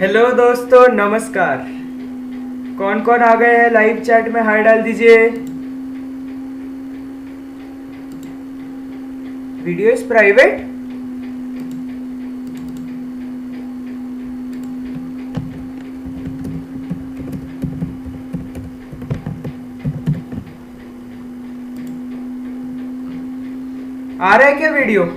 Hello दोस्तों, नमस्कार। कौन कौन आ गए हैं लाइव चैट में, हाय डाल दीजिए। Video is private. आ रहा है क्या वीडियो?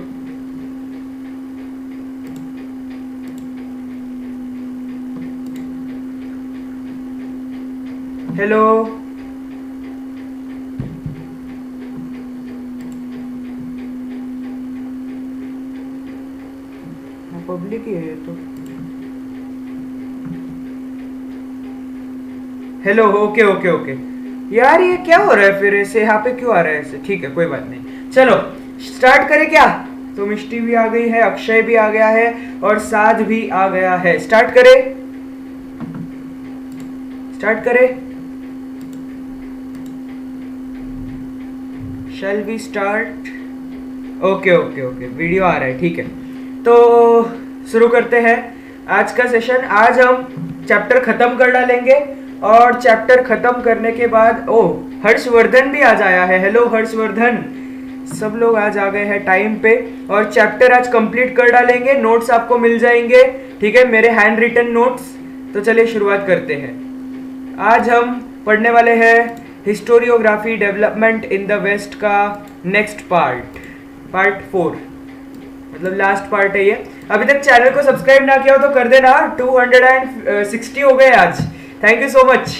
हेलो, पब्लिक ही है ये तो। Hello, okay okay okay. यार ये क्या हो रहा है फिर, ऐसे यहाँ पे क्यों आ रहा है ऐसे? ठीक है, कोई बात नहीं, चलो स्टार्ट करें क्या? तो मिष्टी भी आ गई है, अक्षय भी आ गया है और साध भी आ गया है। स्टार्ट करें, स्टार्ट करें। Shall we start? Okay okay okay, video आ रहा है, ठीक है। तो शुरू करते हैं आज का सेशन। आज हम चैप्टर खत्म कर डालेंगे और चैप्टर खत्म करने के बाद हर्षवर्धन भी आज आया है। हेलो हर्षवर्धन, सब लोग आज आ गए हैं टाइम पे और चैप्टर आज कंप्लीट कर डालेंगे। नोट्स आपको मिल जाएंगे, ठीक है, मेरे हैंड रिटन नोट्स। तो चलिए शुरुआत करते हैं। आज हम पढ़ने वाले हैं historiography development in the west का नेक्स्ट पार्ट 4, मतलब लास्ट पार्ट है ये। अभी तक चैनल को सब्सक्राइब ना किया हो तो कर देना। 260 हो गए आज, थैंक यू सो मच।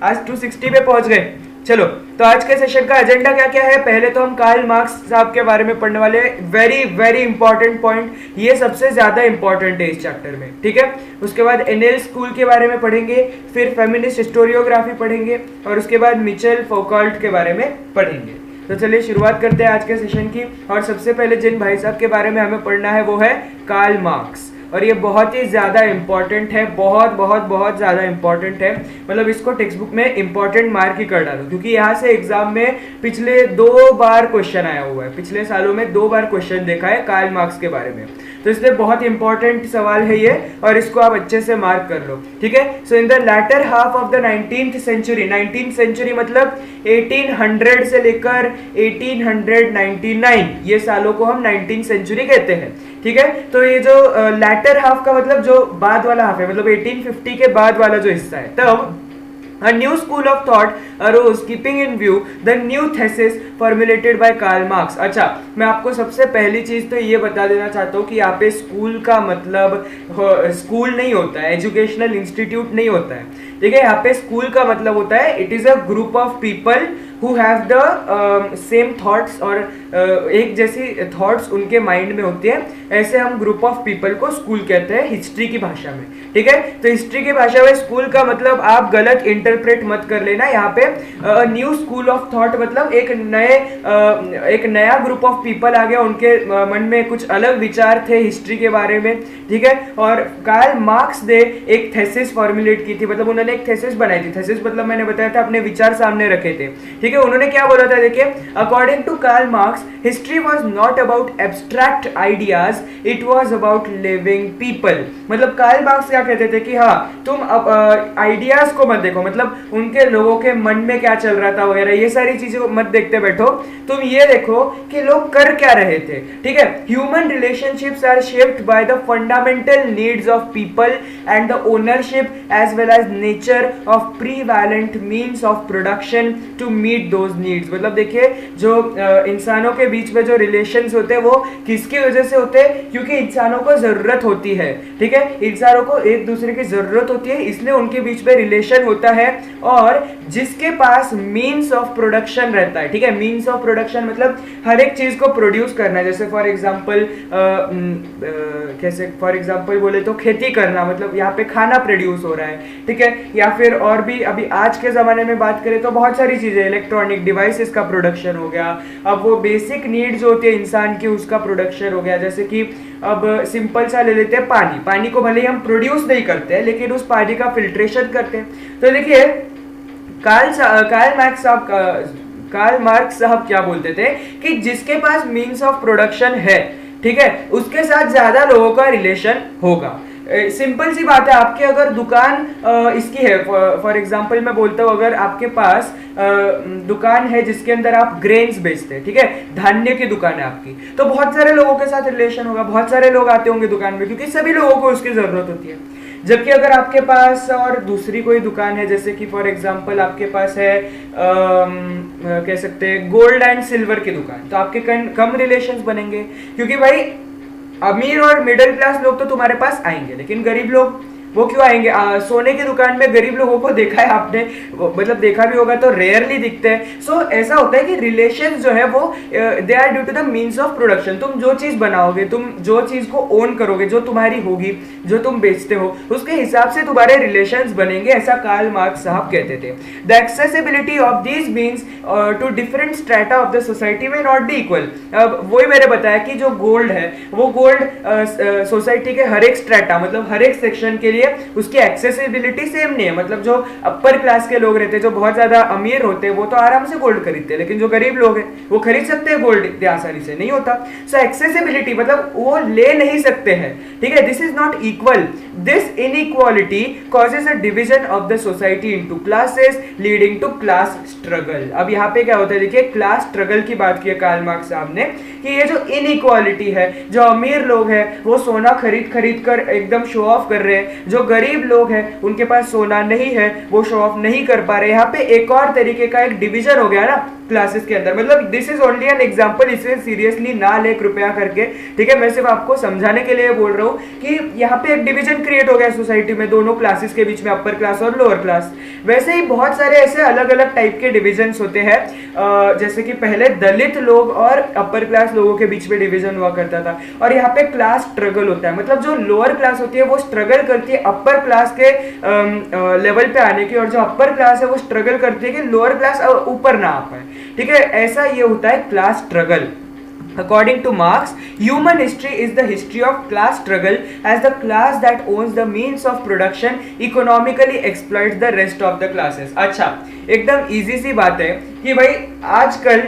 आज 260 पे पहुंच गए। चलो, तो आज के सेशन का एजेंडा क्या क्या है? पहले तो हम कार्ल मार्क्स साहब के बारे में पढ़ने वाले हैं। वेरी वेरी इंपॉर्टेंट पॉइंट, ये सबसे ज्यादा इंपॉर्टेंट है इस चैप्टर में, ठीक है। उसके बाद एनेल स्कूल के बारे में पढ़ेंगे, फिर फेमिनिस्ट हिस्टोरियोग्राफी पढ़ेंगे और उसके बाद मिचेल फौकॉल्ट के बारे में पढ़ेंगे। तो चलिए शुरुआत करते हैं आज के सेशन की। और सबसे पहले जिन भाई साहब के बारे में हमें पढ़ना है वो है कार्ल मार्क्स, और ये बहुत ही ज़्यादा इंपॉर्टेंट है, बहुत बहुत बहुत ज़्यादा इंपॉर्टेंट है। मतलब इसको टेक्स्ट बुक में इंपॉर्टेंट मार्क ही कर डालो, क्योंकि यहाँ से एग्जाम में पिछले 2 बार क्वेश्चन आया हुआ है। पिछले सालों में 2 बार क्वेश्चन देखा है कार्ल मार्क्स के बारे में, तो इसलिए बहुत इंपॉर्टेंट सवाल है ये, और इसको आप अच्छे से मार्क कर लो, ठीक है। So in the latter half of the 19th century, 19th century मतलब 1800 से लेकर 1899, ये सालों को हम 19th सेंचुरी कहते हैं, ठीक है। तो ये जो लैटर हाफ का मतलब जो बाद वाला हाफ है, मतलब 1850 के बाद वाला जो हिस्सा है, तब A new school of thought arose keeping in view the new thesis formulated by Karl Marx। अच्छा, मैं आपको सबसे पहली चीज तो ये बता देना चाहता हूँ कि यहाँ पे स्कूल का मतलब स्कूल नहीं होता है, एजुकेशनल इंस्टीट्यूट नहीं होता है, ठीक है। यहाँ पे स्कूल का मतलब होता है it is a group of people who have the same thoughts, और एक जैसी थॉट्स उनके माइंड में होती है। ऐसे हम ग्रुप ऑफ पीपल को स्कूल कहते हैं हिस्ट्री की भाषा में, ठीक है। तो हिस्ट्री की भाषा में स्कूल का मतलब आप गलत इंटरप्रेट मत कर लेना। यहाँ पे न्यू स्कूल ऑफ थॉट मतलब एक नया ग्रुप ऑफ पीपल आ गया, उनके मन में कुछ अलग विचार थे हिस्ट्री के बारे में, ठीक है। और कार्ल मार्क्स ने एक थेसिस फॉर्मुलेट की थी, मतलब उन्होंने एक थेसिस बनाई थी। थेसिस मतलब मैंने बताया था, अपने विचार सामने रखे थे, ठीक है। उन्होंने क्या बोला था, देखिए, according to Karl Marx history was not about abstract ideas, it was about living people. मतलब कार्ल मार्क्स क्या कहते थे कि हाँ, तुम आइडियाज को मत देखो, मतलब उनके लोगों के मन में क्या चल रहा था वगैरह, ये सारी चीजें मत देखते बैठो, तुम ये देखो कि लोग कर क्या रहे थे, ठीक है। Human relationships are shaped by the fundamental needs of people and the ownership as well as nature of prevalent means of production to meet those needs. मतलब देखिए, जो इंसानों के बीच में जो रिलेशंस होते हैं वो किसकी वजह से होते हैं? क्योंकि इंसानों को जरूरत होती है, ठीक है। इंसानों को एक दूसरे की जरूरत होती है, इसलिए उनके बीच में रिलेशन होता है। और जिसके पास मीन्स ऑफ प्रोडक्शन रहता है, ठीक है, मीन्स ऑफ प्रोडक्शन मतलब हर एक चीज को प्रोड्यूस करना है। जैसे फॉर एग्जांपल कैसे फॉर एग्जांपल बोले तो खेती करना, मतलब यहाँ पे खाना प्रोड्यूस हो रहा है, ठीक है। या फिर और भी अभी आज के जमाने में बात करें तो बहुत सारी चीजें, इलेक्ट्रॉनिक डिवाइसेस का प्रोडक्शन हो गया। अब वो बेसिक नीड्स होती है इंसान की, उसका प्रोडक्शन हो गया। जैसे कि अब सिंपल सा ले लेते हैं पानी, पानी को भले ही हम प्रोड्यूस नहीं करते हैं लेकिन उस पानी का फिल्ट्रेशन करते हैं। तो देखिए, कार्ल मार्क्स साहब क्या बोलते थे कि जिसके पास मीन्स ऑफ प्रोडक्शन है, ठीक है, उसके साथ ज्यादा लोगों का रिलेशन होगा। सिंपल सी बात है, आपके अगर दुकान इसकी है, फॉर एग्जांपल मैं बोलता हूँ, अगर आपके पास दुकान है जिसके अंदर आप ग्रेन्स बेचते हैं, ठीक है, धान्य की दुकान है आपकी, तो बहुत सारे लोगों के साथ रिलेशन होगा, बहुत सारे लोग आते होंगे दुकान में, क्योंकि सभी लोगों को उसकी जरूरत होती है। जबकि अगर आपके पास और दूसरी कोई दुकान है, जैसे कि फॉर एग्जांपल आपके पास है कह सकते हैं गोल्ड एंड सिल्वर की दुकान, तो आपके कम रिलेशंस बनेंगे, क्योंकि भाई अमीर और मिडिल क्लास लोग तो तुम्हारे पास आएंगे, लेकिन गरीब लोग वो क्यों आएंगे? सोने की दुकान में गरीब लोगों को देखा है आपने, मतलब देखा भी होगा तो रेयरली दिखते हैं। सो ऐसा होता है कि रिलेशन जो है वो they are due to the means of production. तुम जो चीज बनाओगे, तुम जो चीज को ओन करोगे, जो तुम्हारी होगी, जो तुम बेचते हो, उसके हिसाब से तुम्हारे रिलेशंस बनेंगे, ऐसा कार्ल मार्क्स साहब कहते थे। The accessibility of these means to different strata of the society may not be equal. अब वही मैंने बताया कि जो गोल्ड है वो गोल्ड सोसाइटी के हर एक स्ट्रेटा, मतलब हर एक सेक्शन के लिए उसकी एक्सेसिबिलिटी सेम नहीं है। मतलब जो अपर क्लास के लोग रहते हैं, जो बहुत ज्यादा अमीर होते हैं, वो तो आराम से गोल्ड खरीदते हैं, लेकिन जो गरीब लोग हैं वो खरीद सकते हैं गोल्ड इतनी आसानी से नहीं होता। सो एक्सेसिबिलिटी मतलब वो ले नहीं सकते हैं, ठीक है। This is not equal. This inequality causes a division of the society into classes leading to class struggle. अब यहाँ पे क्या होता है, देखिए क्लास स्ट्रगल की बात की है कार्ल मार्क्स साहब ने, कि ये जो इनइक्वालिटी है, जो अमीर लोग हैं वो सोना खरीद खरीद कर एकदम शो ऑफ कर रहे हैं, जो गरीब लोग हैं उनके पास सोना नहीं है, वो शो ऑफ नहीं कर पा रहे। यहाँ पे एक और तरीके का एक डिवीजन हो गया ना क्लासेस के अंदर। मतलब this is only an example, इसे सीरियसली ना ले कृपया करके, ठीक है। मैं सिर्फ आपको समझाने के लिए बोल रहा हूँ कि यहाँ पे एक डिवीजन क्रिएट हो गया सोसाइटी में, दोनों क्लासेस के बीच में, अपर क्लास और लोअर क्लास। वैसे ही बहुत सारे ऐसे अलग अलग टाइप के डिविजन्स होते हैं, जैसे कि पहले दलित लोग और अपर क्लास लोगों के बीच में डिवीजन हुआ करता था, और यहाँ पे क्लास स्ट्रगल होता है। मतलब जो लोअर क्लास होती है वो स्ट्रगल करती है अपर क्लास के लेवल पे आने की, और जो अपर क्लास है वो स्ट्रगल करती है कि लोअर क्लास ऊपर ना आ पाए, ठीक है। ऐसा ये होता है class struggle. According to Marx, human history is the history of class struggle, as the class that owns the means of production economically exploits the rest of the classes. अच्छा, एकदम इजी सी बात है कि भाई आजकल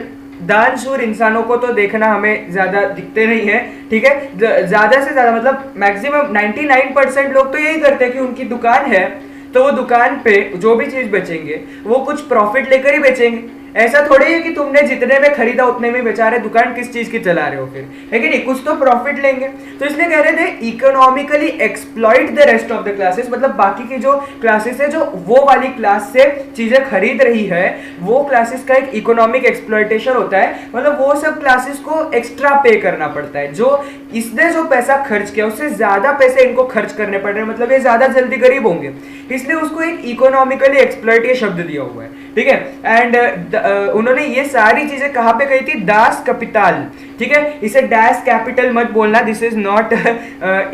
दानशूर इंसानों को तो देखना हमें ज्यादा दिखते नहीं है, ठीक है। ज्यादा से ज्यादा मतलब मैक्सिमम 99% लोग तो यही करते हैं कि उनकी दुकान है तो वो दुकान पे जो भी चीज बेचेंगे वो कुछ प्रॉफिट लेकर ही बेचेंगे। ऐसा थोड़ी है कि तुमने जितने में खरीदा उतने में बेचा रहे, दुकान किस चीज की चला रहे हो फिर, है कि नहीं? कुछ तो प्रॉफिट लेंगे। तो इसलिए कह रहे थे economically exploit the rest of the classes, मतलब बाकी की जो क्लासेस है, जो वो वाली क्लास से चीजें खरीद रही है, वो क्लासेस का एक इकोनॉमिक एक्सप्लॉइटेशन होता है। मतलब वो सब क्लासेस को एक्स्ट्रा पे करना पड़ता है, जो इसने जो पैसा खर्च किया उससे ज्यादा पैसे इनको खर्च करने पड़ रहे हैं, मतलब ये ज्यादा जल्दी गरीब होंगे, इसलिए उसको एक इकोनॉमिकली एक्सप्लॉइट ये शब्द दिया हुआ है, ठीक है। एंड उन्होंने ये सारी चीजें कहां पे कही थी? दास कैपिटल, ठीक है। इसे डैश कैपिटल मत बोलना, this is not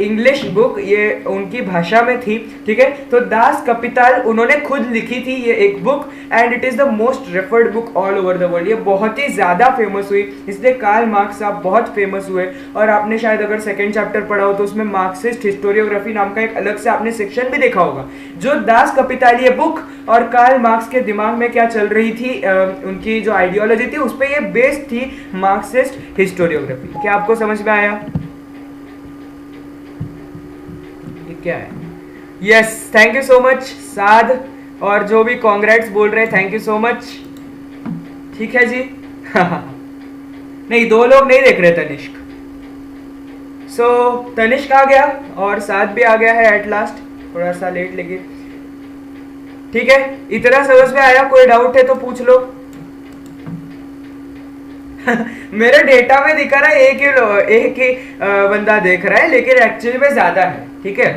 English book, ये उनकी भाषा में थी, ठीक है। तो दास कैपिटल उन्होंने खुद लिखी थी ये एक book, and it is the most referred book all over the world. ये बहुत ही ज्यादा फेमस हुई, इसलिए कार्ल मार्क्स साहब बहुत फेमस हुए। और आपने शायद अगर सेकंड चैप्टर पढ़ा हो तो उसमें मार्क्सिस्ट हिस्टोरियोग्राफी नाम का एक अलग से आपने सेक्शन भी देखा होगा। जो दास कैपिटल ये बुक और कार्ल मार्क्स के दिमाग में क्या चल रही थी, उनकी जो आइडियोलॉजी थी उस पे ये बेस्ड थी, मार्क्सिस्ट हिस्टोरियोग्राफी। क्या आपको समझ में आया? ये क्या है? Yes, thank you so much Saad, और जो भी कांग्रेट्स बोल रहे हैं थैंक यू सो मच, ठीक है जी। नहीं, दो लोग नहीं देख रहे तनिष्क। सो तनिष्क आ गया और साद भी आ गया है एट लास्ट, थोड़ा सा लेट लेकिन ठीक है। इतना समझ में आया? कोई डाउट है तो पूछ लो। मेरे डेटा में दिखा रहा है एक ही बंदा देख रहा है, लेकिन एक्चुअली में ज्यादा है, ठीक है।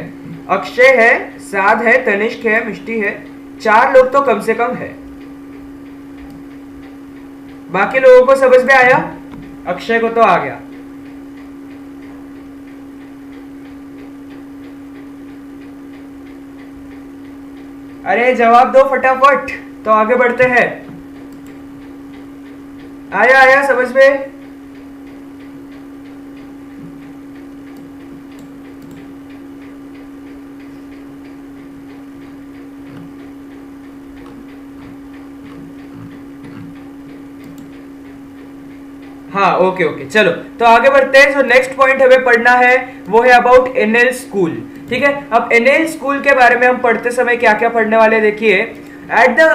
अक्षय है, साद है, तनिष्क है, मिष्टी है, 4 लोग तो कम से कम है। बाकी लोगों को समझ में आया? अक्षय को तो आ गया। अरे जवाब दो फटाफट, तो आगे बढ़ते हैं। आया समझ में? हाँ, ओके चलो, तो आगे बढ़ते हैं। जो नेक्स्ट पॉइंट हमें पढ़ना है वो है अबाउट एनएल स्कूल, ठीक है। अब एनेल स्कूल के बारे में हम पढ़ते समय क्या क्या पढ़ने वाले देखिए, एट द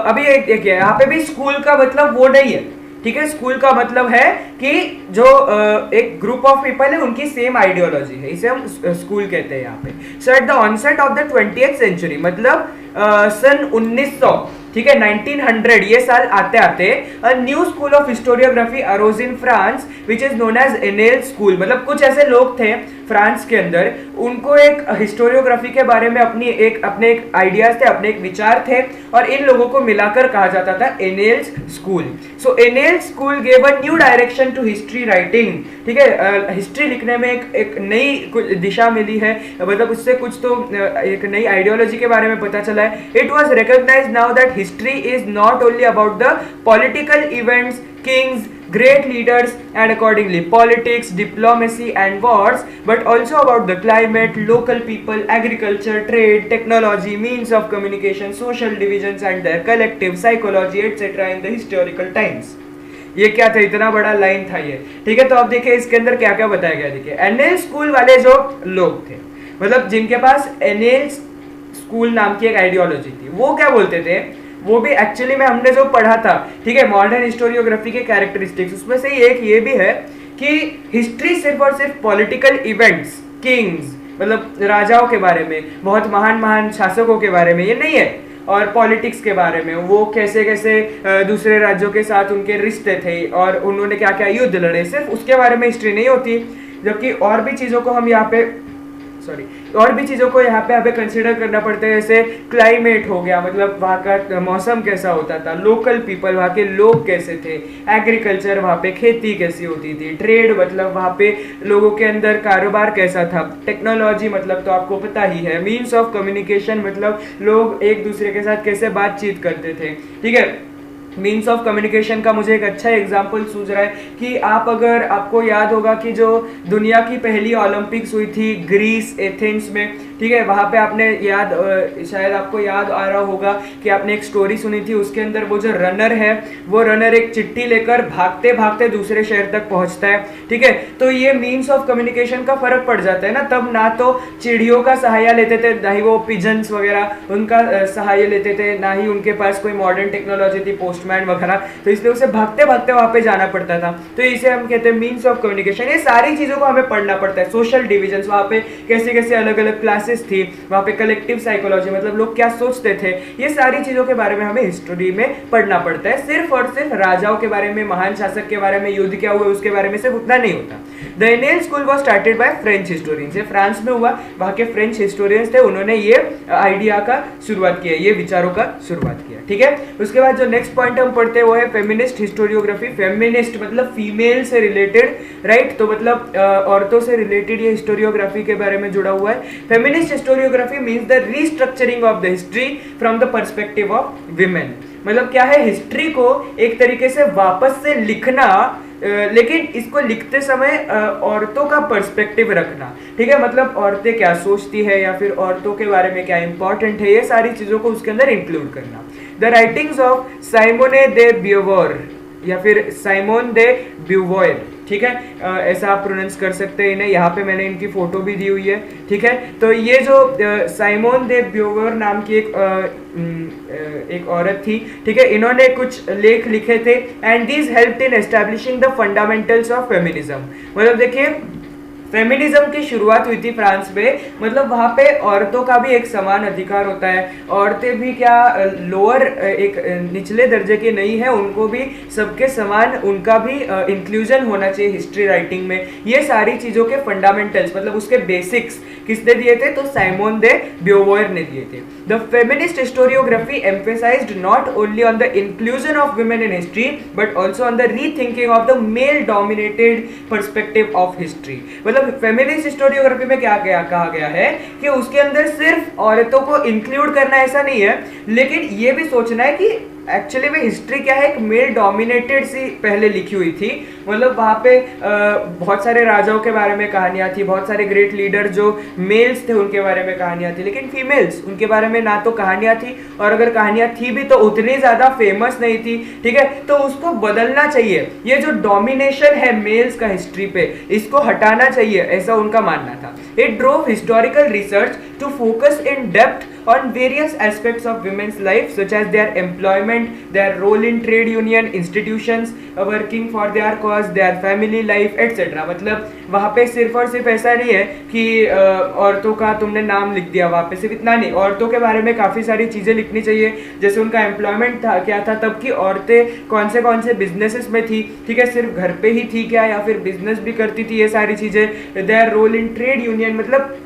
अभी एक देखिए यहाँ पे भी स्कूल का मतलब वो नहीं है, ठीक है। स्कूल का मतलब है कि जो एक ग्रुप ऑफ पीपल है उनकी सेम आइडियोलॉजी है, इसे हम स्कूल कहते हैं यहाँ पे। So at the onset of the 20th century, मतलब सन 1900, ठीक है, 1900 ये साल आते आते a new school of historiography arose in France which is known as Annales school. मतलब कुछ ऐसे लोग थे फ्रांस के अंदर, उनको एक हिस्टोरियोग्राफी के बारे में अपने एक आइडियाज थे, अपने एक विचार थे, और इन लोगों को मिलाकर कहा जाता था Annales school. So Annales school gave a new direction to history writing, ठीक है। हिस्ट्री लिखने में एक नई दिशा मिली है, मतलब उससे कुछ तो एक नई आइडियोलॉजी के बारे में पता चला है। It was recognized now that history is not only about the political events, kings, great leaders, and accordingly politics, diplomacy and wars, but also about the climate, local people, agriculture, trade, technology, means of communication, social divisions and their collective psychology etc. in the historical times। ये क्या था, इतना बड़ा line था ये, ठीक है। तो अब देखिए इसके अंदर क्या क्या बताया गया। देखिए एनेल स्कूल वाले जो लोग थे, मतलब जिनके पास एनेल स्कूल नाम की एक आइडियोलॉजी थी, वो क्या बोलते थे, वो भी एक्चुअली में हमने जो पढ़ा था, ठीक है, मॉडर्न हिस्टोरियोग्राफी के कैरेक्टरिस्टिक्स, उसमें से एक ये भी है कि हिस्ट्री सिर्फ और सिर्फ पॉलिटिकल इवेंट्स, किंग्स मतलब राजाओं के बारे में, बहुत महान महान शासकों के बारे में ये नहीं है, और पॉलिटिक्स के बारे में, वो कैसे कैसे दूसरे राज्यों के साथ उनके रिश्ते थे और उन्होंने क्या क्या युद्ध लड़े, सिर्फ उसके बारे में हिस्ट्री नहीं होती। जबकि और भी चीज़ों को हम यहाँ पे और भी चीज़ों को यहाँ पे हमें कंसिडर करना पड़ता है, जैसे क्लाइमेट हो गया, मतलब वहाँ का मौसम कैसा होता था, लोकल पीपल वहाँ के लोग कैसे थे, एग्रीकल्चर वहाँ पे खेती कैसी होती थी, ट्रेड मतलब वहाँ पे लोगों के अंदर कारोबार कैसा था, टेक्नोलॉजी मतलब तो आपको पता ही है, मीन्स ऑफ कम्युनिकेशन मतलब लोग एक दूसरे के साथ कैसे बातचीत करते थे, ठीक है। मीन्स ऑफ कम्युनिकेशन का मुझे एक अच्छा एग्जाम्पल सूझ रहा है कि आपको याद होगा कि जो दुनिया की पहली ओलंपिक्स हुई थी ग्रीस एथेंस में, ठीक है, वहाँ पे आपने शायद आपको याद आ रहा होगा कि आपने एक स्टोरी सुनी थी, उसके अंदर वो जो रनर है, वो रनर एक चिट्ठी लेकर भागते भागते दूसरे शहर तक पहुँचता है, ठीक है। तो ये मीन्स ऑफ कम्युनिकेशन का फर्क पड़ जाता है ना, तब ना तो चिड़ियों का सहारा लेते थे, ना ही वो पिजन्स वगैरह उनका सहारा लेते थे, ना ही उनके पास कोई मॉडर्न टेक्नोलॉजी थी, पोस्टमैन वगैरह, तो इसलिए उसे भागते भागते वहाँ पे जाना पड़ता था। तो इसे हम कहते हैं मीन्स ऑफ कम्युनिकेशन। ये सारी चीज़ों को हमें पढ़ना पड़ता है, सोशल डिविजन्स, वहाँ पे कैसे कैसे अलग अलग क्लासेस थी, वहाँ पे कलेक्टिव साइकोलॉजी मतलब लोग क्या सोचते थे, ये सारी चीज़ों के बारे में हमें हिस्ट्री में पढ़ना पड़ता है। सिर्फ और सिर्फ राजाओं के बारे में, महान शासक के बारे में, युद्ध क्या हुए उसके बारे में सिर्फ उतना नहीं होता। The एनेल school was started by French historians, ये फ्रांस में हुआ, वहाँ के फ्रेंच हिस्टोरियंस थे, उन्होंने ये आइडिया का शुरुआत किया, ये विचारों का शुरुआत किया, ठीक है। उसके बाद जो नेक्स्ट पॉइंट हम पढ़ते हैं वो है फेमिनिस्ट हिस्टोरियोग्राफी। फेमिनिस्ट मतलब फीमेल से रिलेटेड, राइट, तो मतलब औरतों से रिलेटेड ये हिस्टोरियोग्राफी के बारे में जुड़ा हुआ है। Feminist historiography means the restructuring of the history from the perspective of women. मतलब क्या है, हिस्ट्री को एक तरीके से वापस से लिखना, लेकिन इसको लिखते समय औरतों का पर्सपेक्टिव रखना, ठीक है, मतलब औरतें क्या सोचती है या फिर औरतों के बारे में क्या इंपॉर्टेंट है, ये सारी चीज़ों को उसके अंदर इंक्लूड करना। द राइटिंग्स ऑफ साइमोने दे ब्यूवोर या फिर साइमोन दे ब्यूवोर, ठीक है, ऐसा आप प्रोनाउंस कर सकते हैं इन्हें, यहाँ पे मैंने इनकी फोटो भी दी हुई है, ठीक है। तो ये जो साइमोन दे ब्यूवर नाम की एक औरत थी, ठीक है, इन्होंने कुछ लेख लिखे थे, and these helped in establishing the fundamentals of feminism. मतलब देखिए फेमिनिज्म की शुरुआत हुई थी फ्रांस में, मतलब वहाँ पे औरतों का भी एक समान अधिकार होता है, औरतें भी क्या लोअर एक निचले दर्जे की नहीं है, उनको भी सबके समान उनका भी इंक्लूजन होना चाहिए हिस्ट्री राइटिंग में। ये सारी चीज़ों के फंडामेंटल्स मतलब उसके बेसिक्स किसने दिए थे, तो साइमोन दे ब्यूवोर ने दिए थे। The feminist historiography emphasised not only on the inclusion of women in history but also on the rethinking of the male dominated perspective of history. Feminist historiography में क्या कहा गया है कि उसके अंदर सिर्फ औरतों को इंक्लूड करना ऐसा नहीं है, लेकिन ये भी सोचना है कि एक्चुअली में हिस्ट्री क्या है, एक मेल डोमिनेटेड सी पहले लिखी हुई थी, मतलब वहाँ पे बहुत सारे राजाओं के बारे में कहानियाँ थी, बहुत सारे ग्रेट लीडर जो मेल्स थे उनके बारे में कहानियाँ थी, लेकिन फीमेल्स उनके बारे में ना तो कहानियाँ थी, और अगर कहानियाँ थी भी तो उतनी ज़्यादा फेमस नहीं थी, ठीक है। तो उसको बदलना चाहिए, ये जो डोमिनेशन है मेल्स का हिस्ट्री पे, इसको हटाना चाहिए, ऐसा उनका मानना था। It drove historical research to focus in depth on various aspects of women's life, such as their employment, their role in trade union institutions, working for their cause, their family life, etc. मतलब वहाँ पे सिर्फ और सिर्फ ऐसा नहीं है कि औरतों का तुमने नाम लिख दिया, वहाँ पे सिर्फ इतना नहीं, औरतों के बारे में काफ़ी सारी चीज़ें लिखनी चाहिए, जैसे उनका एम्प्लॉयमेंट था क्या था, तब की औरतें कौन से बिजनेसेस में थी, ठीक है, सिर्फ घर पे ही थी क्या या फिर बिजनेस भी करती थी, ये सारी चीज़ें, their role in trade union, मतलब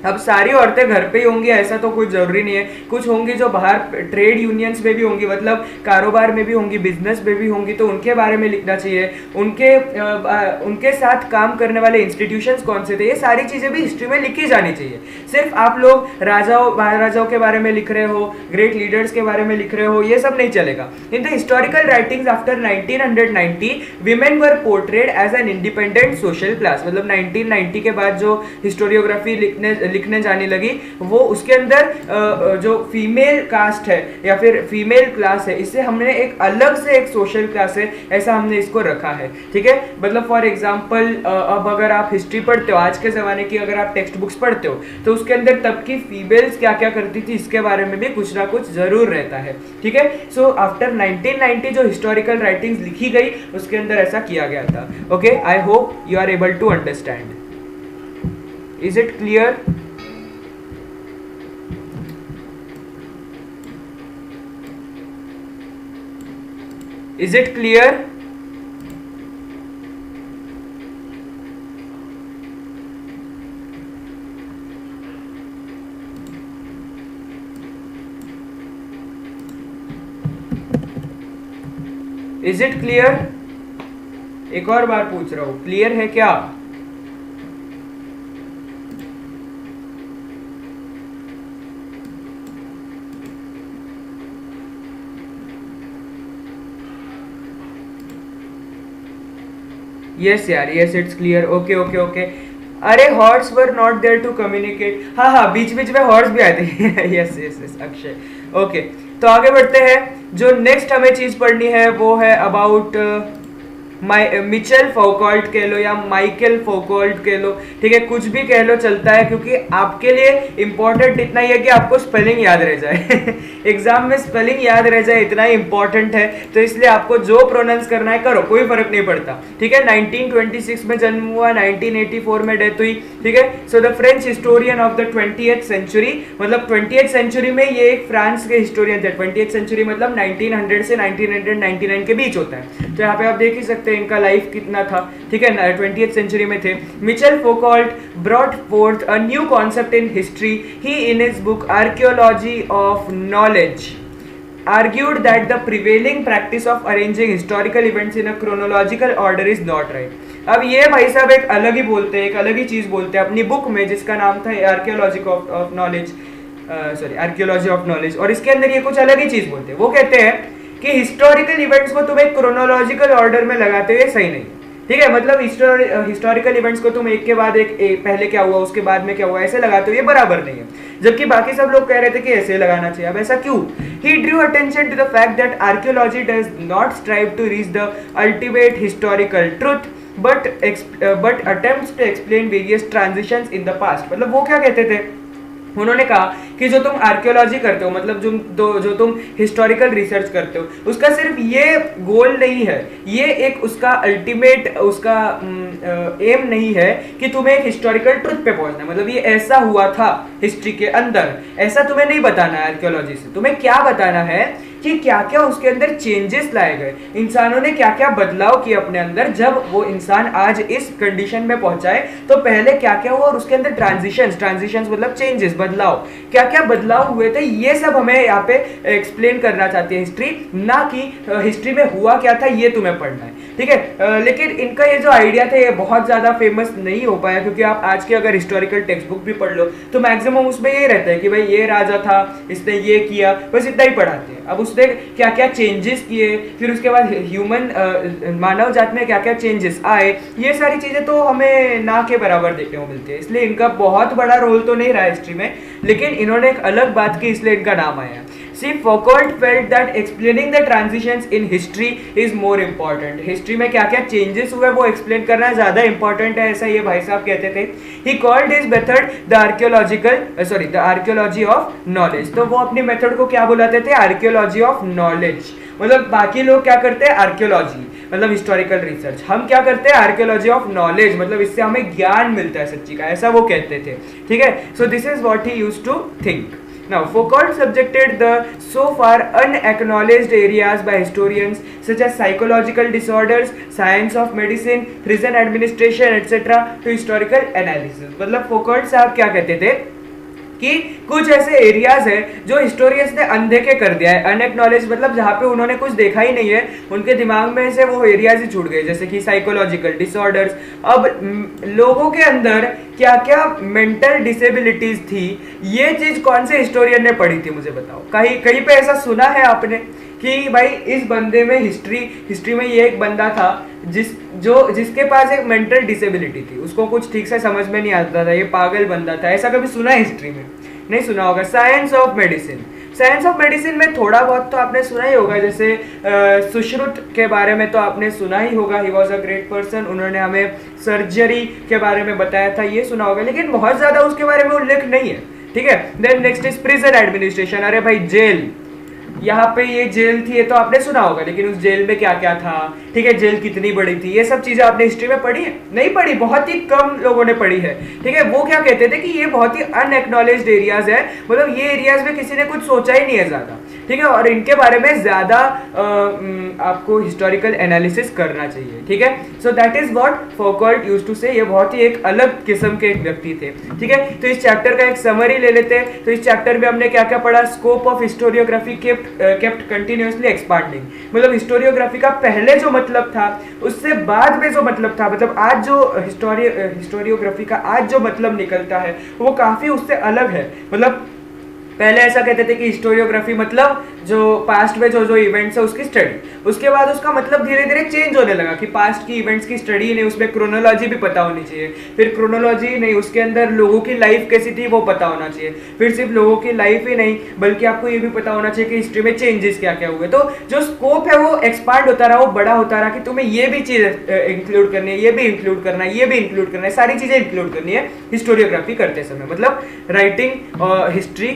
अब सारी औरतें घर पे ही होंगी ऐसा तो कुछ ज़रूरी नहीं है, कुछ होंगी जो बाहर ट्रेड यूनियंस में भी होंगी, मतलब कारोबार में भी होंगी, बिजनेस में भी होंगी, तो उनके बारे में लिखना चाहिए, उनके साथ काम करने वाले इंस्टीट्यूशंस कौन से थे, ये सारी चीज़ें भी हिस्ट्री में लिखी जानी चाहिए। सिर्फ आप लोग राजाओं महाराजाओं के बारे में लिख रहे हो, ग्रेट लीडर्स के बारे में लिख रहे हो, ये सब नहीं चलेगा। In the historical writings after 1990 women were portrayed as an independent social class, मतलब 1990 के बाद जो हिस्टोरियोग्राफी लिखने जाने लगी, वो उसके अंदर जो फीमेल कास्ट है या फिर फीमेल क्लास है, इससे हमने एक अलग से एक सोशल क्लास है, ऐसा हमने इसको रखा है, ठीक है। मतलब फॉर एग्जांपल अब अगर आप हिस्ट्री पढ़ते हो, आज के ज़माने की अगर आप टेक्स्ट बुक्स पढ़ते हो, तो उसके अंदर तब की फीमेल्स क्या क्या करती थी इसके बारे में भी कुछ ना कुछ ज़रूर रहता है, ठीक है। सो आफ्टर 1990 जो हिस्टोरिकल राइटिंग्स लिखी गई उसके अंदर ऐसा किया गया था। Okay, I hope you are able to understand. Is it clear? Is it clear? Is it clear? एक और बार पूछ रहा हूं, क्लियर है क्या? यस यार, yes it's clear. Okay okay okay. अरे horse were not there to communicate, हाँ हाँ बीच बीच में हॉर्स भी आते हैं। Yes yes yes Akshay. Okay, तो आगे बढ़ते हैं। जो नेक्स्ट हमें चीज पढ़नी है वो है अबाउट मिचेल फौकॉल्ट कह लो या माइकल फौकॉल्ट कह लो, ठीक है, कुछ भी कह लो चलता है, क्योंकि आपके लिए इंपॉर्टेंट इतना ही है कि आपको स्पेलिंग याद रह जाए। एग्जाम में स्पेलिंग याद रह जाए इतना ही इंपॉर्टेंट है, तो इसलिए आपको जो प्रोनाउंस करना है करो, कोई फर्क नहीं पड़ता, ठीक है। 1926 में जन्म हुआ, 1984 में डेथ हुई, ठीक है। So the French historian of the 20th century, मतलब 20th सेंचुरी में ये एक फ्रांस के हिस्टोरियन थे। 20th सेंचुरी मतलब 1900 से 1999 के बीच होता है, तो यहाँ पे आप देख ही सकते हैं इनका लाइफ कितना था, ठीक है, 20th सेंचुरी में थे। Mitchell Foucault brought fourth a new concept in history. He in his book archaeology of knowledge argued that the prevailing practice of arranging historical events in a chronological order is not right. अब ये भाई साहब एक अलग ही बोलते हैं, एक अलग ही चीज बोलते हैं अपनी बुक में, जिसका नाम था archaeology of knowledge, sorry archaeology of knowledge, और इसके अंदर ये कुछ अलग ही चीज बोलते हैं। वो कहते हैं कि हिस्टोरिकल इवेंट्स को तुम एक क्रोनोलॉजिकल ऑर्डर में लगाते हुए सही नहीं, ठीक है, मतलब हिस्टोरिकल इवेंट्स को तुम एक के बाद एक पहले क्या हुआ उसके बाद में क्या हुआ ऐसे लगाते हो, ये बराबर नहीं है, जबकि बाकी सब लोग कह रहे थे कि ऐसे लगाना चाहिए। अब ऐसा क्यों? He drew attention to the fact that archaeology does not strive to reach the ultimate historical truth, but attempts to explain various transitions in the past। मतलब वो क्या कहते थे, उन्होंने कहा कि जो तुम आर्कियोलॉजी करते हो, मतलब जो तुम हिस्टोरिकल रिसर्च करते हो, उसका सिर्फ ये गोल नहीं है, ये एक उसका अल्टीमेट उसका एम नहीं है कि तुम्हें एक हिस्टोरिकल ट्रुथ पे पहुंचना, मतलब ये ऐसा हुआ था हिस्ट्री के अंदर, ऐसा तुम्हें नहीं बताना है। आर्कियोलॉजी से तुम्हें क्या बताना है कि क्या क्या उसके अंदर चेंजेस लाए गए, इंसानों ने क्या क्या बदलाव किए अपने अंदर, जब वो इंसान आज इस कंडीशन में पहुंचाए तो पहले क्या क्या हुआ, और उसके अंदर ट्रांजिशंस मतलब चेंजेस, बदलाव, क्या क्या बदलाव हुए थे, ये सब हमें यहाँ पे एक्सप्लेन करना चाहती है हिस्ट्री, ना कि हिस्ट्री में हुआ क्या था ये तुम्हें पढ़ना है, ठीक है। लेकिन इनका ये जो आइडिया था ये बहुत ज्यादा फेमस नहीं हो पाया, क्योंकि आप आज के अगर हिस्टोरिकल टेक्स्ट बुक भी पढ़ लो तो मैक्सिमम उसमें ये रहता है कि भाई ये राजा था, इसने ये किया, बस इतना ही पढ़ाते हैं। अब उसने क्या क्या चेंजेस किए, फिर उसके बाद ह्यूमन मानव जात में क्या क्या चेंजेस आए, ये सारी चीजें तो हमें ना के बराबर देखने को मिलती है, इसलिए इनका बहुत बड़ा रोल तो नहीं रहा हिस्ट्री में, लेकिन इन्होंने एक अलग बात की इसलिए इनका नाम आया। See, Foucault felt that explaining the transitions in history is more important. History में क्या क्या changes हुए वो explain करना ज़्यादा important है, ऐसा ये भाई साहब कहते थे. He called his method the archaeology of knowledge. तो वो अपनी method को क्या बुलाते थे? Archaeology of knowledge. मतलब बाकी लोग क्या करते हैं? आर्कियोलॉजी मतलब हिस्टोरिकल रिसर्च. हम क्या करते हैं? आर्कियोलॉजी ऑफ नॉलेज, मतलब इससे हमें ज्ञान मिलता है सच्ची का, ऐसा वो कहते थे. ठीक है. So this is what he used to think. Now, Foucault subjected the so far unacknowledged areas by historians such as psychological disorders, science of medicine, prison administration, etc. to historical analysis. मतलब Foucault साहब क्या कहते थे कि कुछ ऐसे areas है जो हिस्टोरियंस ने अनदेखे कर दिया है. अनएक्नॉलेज मतलब जहाँ पे उन्होंने कुछ देखा ही नहीं है, उनके दिमाग में से वो एरियाज ही छूट गए, जैसे कि साइकोलॉजिकल डिसऑर्डर्स. अब लोगों के अंदर क्या क्या मेंटल डिसेबिलिटीज थी, ये चीज कौन से हिस्टोरियन ने पढ़ी थी मुझे बताओ. कहीं कहीं पे ऐसा सुना है आपने कि भाई इस बंदे में हिस्ट्री में ये एक बंदा था जिसके पास एक मेंटल डिसेबिलिटी थी, उसको कुछ ठीक से समझ में नहीं आता था, ये पागल बंदा था, ऐसा कभी सुना है हिस्ट्री में? नहीं सुना होगा. साइंस ऑफ मेडिसिन में थोड़ा बहुत तो आपने सुना ही होगा, जैसे सुश्रुत के बारे में तो आपने सुना ही होगा. He was a great person, उन्होंने हमें सर्जरी के बारे में बताया था, ये सुना होगा, लेकिन बहुत ज्यादा उसके बारे में उल्लेख नहीं है. ठीक है. Then next is prison administration. अरे भाई जेल, यहाँ पे ये जेल थी, ये तो आपने सुना होगा, लेकिन उस जेल में क्या क्या था, ठीक है, जेल कितनी बड़ी थी, ये सब चीजें आपने हिस्ट्री में पढ़ी है? नहीं पढ़ी, बहुत ही कम लोगों ने पढ़ी है. ठीक है. वो क्या कहते थे कि ये बहुत ही अनएक्नॉलेज्ड एरियाज है, मतलब ये एरियाज में किसी ने कुछ सोचा ही नहीं है ज्यादा. ठीक है. और इनके बारे में ज्यादा आपको हिस्टोरिकल एनालिसिस करना चाहिए. ठीक है. So that is what Foucault used to say. ये बहुत ही एक अलग किस्म के एक व्यक्ति थे. ठीक है. तो इस चैप्टर का एक समरी ले लेते हैं. तो इस चैप्टर में हमने क्या क्या पढ़ा? Scope of historiography kept continuously expanding. मतलब हिस्टोरियोग्राफी का पहले जो मतलब था उससे बाद में जो मतलब था, मतलब आज जो हिस्टोरियोग्राफी का आज जो मतलब निकलता है वो काफी उससे अलग है. मतलब पहले ऐसा कहते थे कि हिस्टोरियोग्राफी मतलब जो पास्ट में जो इवेंट्स है उसकी स्टडी. उसके बाद उसका मतलब धीरे धीरे चेंज होने लगा कि पास्ट की इवेंट्स की स्टडी नहीं, उसमें क्रोनोलॉजी भी पता होनी चाहिए. फिर क्रोनोलॉजी नहीं, उसके अंदर लोगों की लाइफ कैसी थी वो पता होना चाहिए. फिर सिर्फ लोगों की लाइफ ही नहीं, बल्कि आपको ये भी पता होना चाहिए कि हिस्ट्री में चेंजेस क्या क्या हुए. तो जो स्कोप है वो एक्सपांड होता रहा, वो बड़ा होता रहा कि तुम्हें ये भी चीज इंक्लूड करनी है, ये भी इंक्लूड करना है, ये भी इंक्लूड करना है, सारी चीजें इंक्लूड करनी है हिस्टोरियोग्राफी करते समय, मतलब राइटिंग हिस्ट्री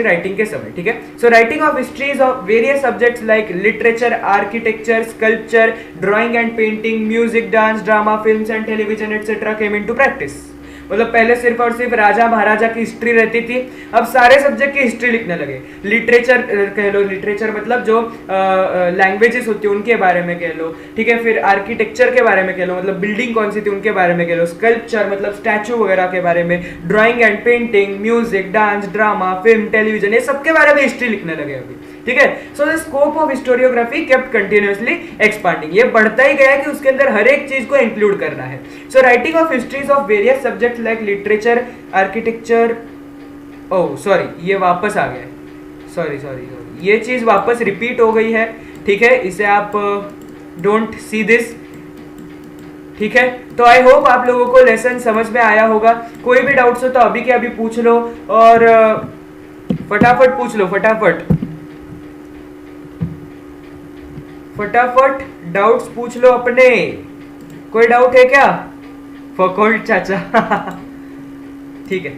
राइटिंग के समय. ठीक है. So writing of histories of various subjects like literature, architecture, sculpture, drawing and painting, music, dance, drama, films and television etcetera came into practice. मतलब पहले सिर्फ और सिर्फ राजा महाराजा की हिस्ट्री रहती थी, अब सारे सब्जेक्ट की हिस्ट्री लिखने लगे. लिटरेचर कह लो, लिटरेचर मतलब जो लैंग्वेजेस होती है उनके बारे में कह लो. ठीक है. फिर आर्किटेक्चर के बारे में कह लो, मतलब बिल्डिंग कौन सी थी उनके बारे में कह लो. स्कल्पचर मतलब स्टैचू वगैरह के बारे में. Drawing and painting, music, dance, drama, film, television, ये सबके बारे में हिस्ट्री लिखने लगे अभी. ठीक है. So the scope of historiography kept continuously expanding. ये बढ़ता ही गया कि उसके अंदर हर एक चीज को इंक्लूड करना है. So writing of histories of various subject like literature, architecture, oh sorry ये वापस आ गया, सॉरी ये चीज वापस रिपीट हो गई है. ठीक है. इसे आप डोंट सी दिस. ठीक है. तो आई होप आप लोगों को लेसन समझ में आया होगा. कोई भी डाउट्स हो तो अभी के अभी पूछ लो, और फटाफट पूछ लो, फटाफट डाउट्स पूछ लो अपने. कोई डाउट है क्या? Foucault चाचा. ठीक है.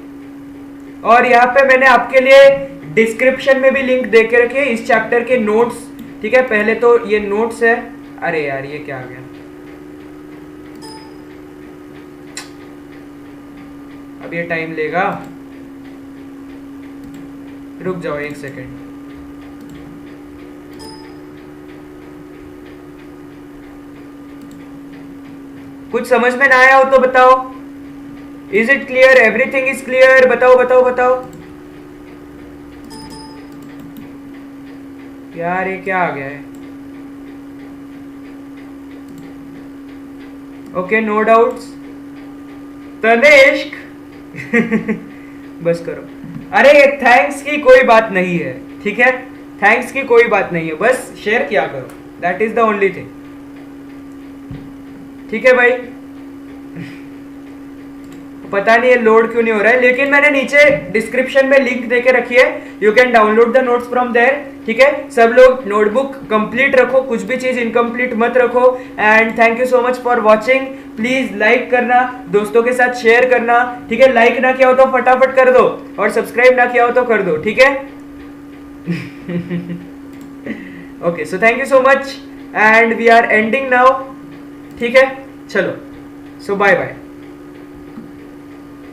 और यहाँ पे मैंने आपके लिए डिस्क्रिप्शन में भी लिंक दे के रखे इस चैप्टर के नोट्स. ठीक है. पहले तो ये नोट्स है. अरे यार ये क्या आ गया, अब ये टाइम लेगा, रुक जाओ एक सेकेंड. कुछ समझ में ना आया हो तो बताओ. Is it clear? Everything is clear? बताओ. यार ये क्या आ गया है? Okay, no doubts. तनिष्क बस करो. अरे थैंक्स की कोई बात नहीं है. ठीक है. थैंक्स की कोई बात नहीं है, बस शेयर किया करो. That is the only thing. ठीक है भाई. पता नहीं ये लोड क्यों नहीं हो रहा है, लेकिन मैंने नीचे डिस्क्रिप्शन में लिंक देके रखी है, you can download the notes from there. ठीक है, सब लोग नोटबुक कंप्लीट रखो, कुछ भी चीज इनकम्प्लीट मत रखो। And thank you so much for watching. Please like करना, दोस्तों के साथ शेयर करना। ठीक है, लाइक ना किया हो तो फटाफट कर दो, और सब्सक्राइब ना किया हो तो कर दो। ठीक है okay, so thank you so much and we are ending now. ठीक है, चलो, सो बाय बाय।